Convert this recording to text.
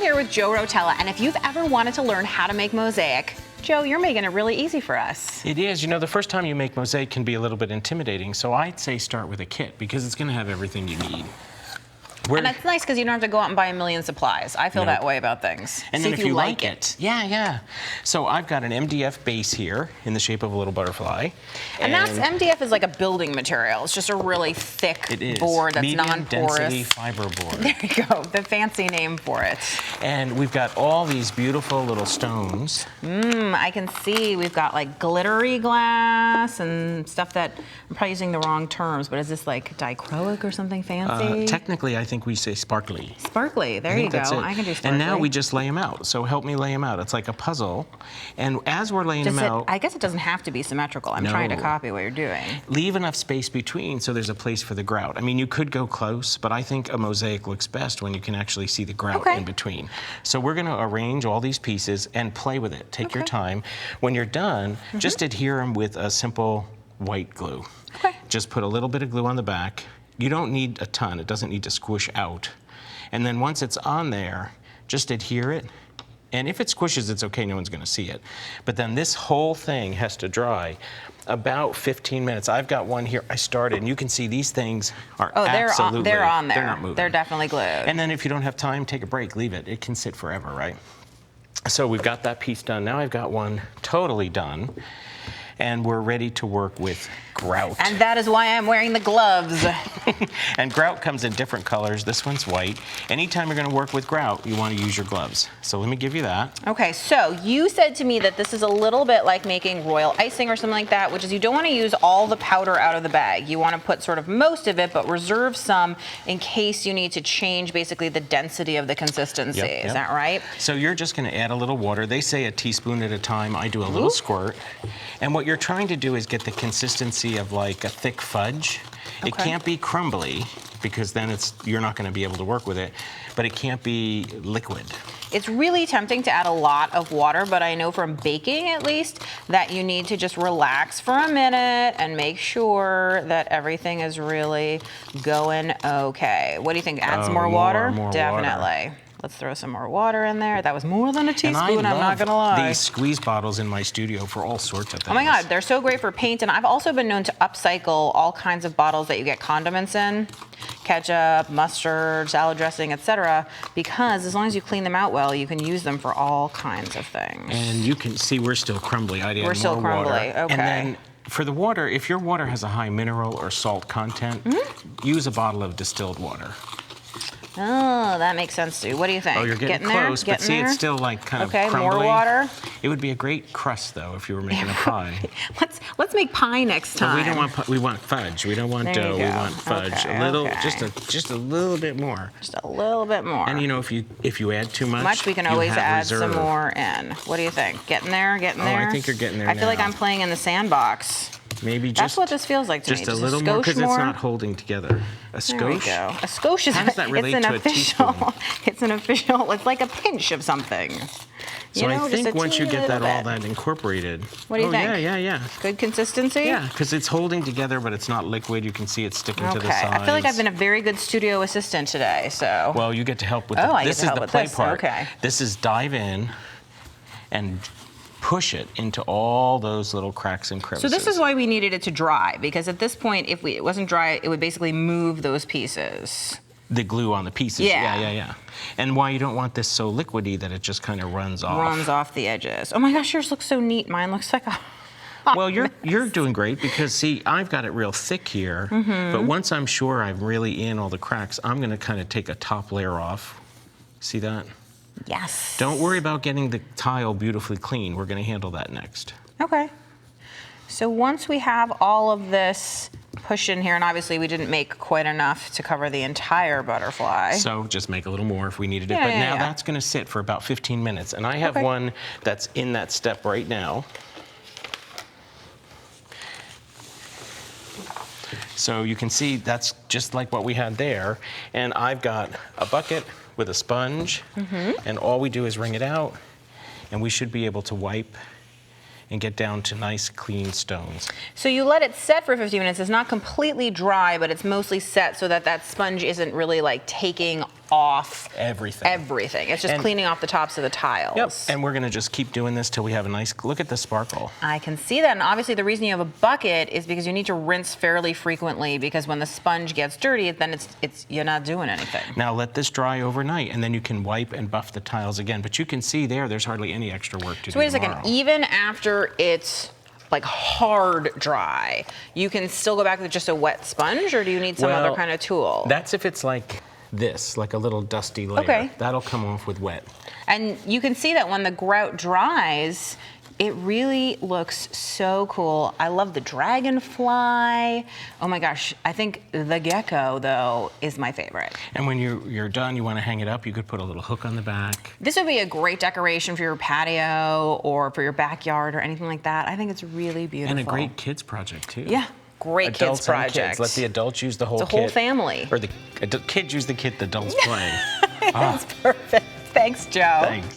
here with Joe Rotella, and if you've ever wanted to learn how to make mosaic, Joe, you're making it really easy for us. It is. You know, the first time you make mosaic can be a little bit intimidating, so I'd say start with a kit because it's going to have everything you need. And that's nice because you don't have to go out and buy a million supplies. I feel that way about things. And see then if you like it. Yeah. So I've got an MDF base here in the shape of a little butterfly. And that's MDF is like a building material. It's just a really thick board that's non-porous. Medium density fiber board. There you go, the fancy name for it. And we've got all these beautiful little stones. I can see we've got like glittery glass and stuff that, I'm probably using the wrong terms, but is this like dichroic or something fancy? Technically, I think we say sparkly. Sparkly, there you go. I can do sparkly. And now we just lay them out. So help me lay them out. It's like a puzzle. And as we're laying them out... I guess it doesn't have to be symmetrical. I'm trying to copy what you're doing. Leave enough space between so there's a place for the grout. I mean, you could go close, but I think a mosaic looks best when you can actually see the grout in between. So we're going to arrange all these pieces and play with it. Take your time. When you're done, just adhere them with a simple white glue. Just put a little bit of glue on the back. You don't need a ton. It doesn't need to squish out. And then once it's on there, just adhere it. And if it squishes, it's okay. No one's going to see it. But then this whole thing has to dry about 15 minutes. I've got one here. I started, and you can see these things are absolutely... they're on there. They're not moving. They're definitely glued. And then if you don't have time, take a break. Leave it. It can sit forever, right? So we've got that piece done. Now I've got one totally done. And we're ready to work with grout. And that is why I'm wearing the gloves. And grout comes in different colors. This one's white. Anytime you're going to work with grout, you want to use your gloves. So let me give you that. Okay, so you said to me that this is a little bit like making royal icing or something like that, which is you don't want to use all the powder out of the bag. You want to put sort of most of it, but reserve some in case you need to change basically the density of the consistency. Is that right? So you're just going to add a little water. They say a teaspoon at a time. I do a little squirt. And what you're trying to do is get the consistency of like a thick fudge. It can't be crumbly because then you're not going to be able to work with it, but it can't be liquid. It's really tempting to add a lot of water, but I know from baking at least that you need to just relax for a minute and make sure that everything is really going okay. What do you think? Add some more water? Definitely. Let's throw some more water in there. That was more than a teaspoon, I'm not gonna lie. These squeeze bottles in my studio for all sorts of things. Oh my God, they're so great for paint, and I've also been known to upcycle all kinds of bottles that you get condiments in, ketchup, mustard, salad dressing, etc. Because as long as you clean them out well, you can use them for all kinds of things. And you can see we're still crumbly. I'd add more water. We're still crumbly, okay. And then for the water, if your water has a high mineral or salt content, use a bottle of distilled water. Oh, that makes sense too. What do you think? Oh, you're getting close, but see, it's still like kind of crumbly. More water. It would be a great crust, though, if you were making a pie. Let's make pie next time. But we don't want we want fudge. We don't want dough. We want fudge. A little, just a little bit more. Just a little bit more. And you know, if you add too much, we can always add some more in. What do you think? Getting there? Getting there? Oh, I think you're getting there. I feel like I'm playing in the sandbox. Maybe just... That's what this feels like to me. Just a little more, because it's not holding together. A skosh? There we go. A skosh is... How does that relate to a teaspoon? It's an official... It's like a pinch of something. So I think once you get all that incorporated... What do you think? Yeah. Good consistency? Yeah, because it's holding together, but it's not liquid. You can see it sticking to the sides. I feel like I've been a very good studio assistant today, so... Well, you get to help with this is the play part. This is dive in and push it into all those little cracks and crevices. So this is why we needed it to dry, because at this point, if it wasn't dry, it would basically move those pieces. The glue on the pieces. Yeah. And why you don't want this so liquidy that it just kind of runs off. Runs off the edges. Oh my gosh, yours looks so neat. Mine looks like a... Well, you're doing great because, see, I've got it real thick here, but once I'm sure I'm really in all the cracks, I'm going to kind of take a top layer off. See that? Yes. Don't worry about getting the tile beautifully clean. We're going to handle that next. Okay. So once we have all of this pushed in here, and obviously we didn't make quite enough to cover the entire butterfly. So just make a little more if we needed it. But now that's going to sit for about 15 minutes. And I have one that's in that step right now. So you can see that's just like what we had there. And I've got a bucket with a sponge, and all we do is wring it out, and we should be able to wipe and get down to nice, clean stones. So you let it set for 15 minutes. It's not completely dry, but it's mostly set so that that sponge isn't really like taking off Everything. everything. It's just cleaning off the tops of the tiles. Yep. And we're gonna just keep doing this till we have a nice, look at the sparkle. I can see that, and obviously the reason you have a bucket is because you need to rinse fairly frequently, because when the sponge gets dirty, then it's you're not doing anything. Now let this dry overnight, and then you can wipe and buff the tiles again. But you can see there's hardly any extra work to do. So wait a second, tomorrow. even after it's like hard dry, you can still go back with just a wet sponge, or do you need some other kind of tool? That's if it's like this, like a little dusty layer. Okay. That'll come off with wet. And you can see that when the grout dries, it really looks so cool. I love the dragonfly. Oh my gosh, I think the gecko, though, is my favorite. And when you're done, you want to hang it up, you could put a little hook on the back. This would be a great decoration for your patio or for your backyard or anything like that. I think it's really beautiful. And a great kids project, too. Yeah, great Adults kids project. and kids. Let the adults use the whole It's a kit. whole family. Or the kids use the kit, the adults play. That's perfect. Thanks, Joe. Thanks.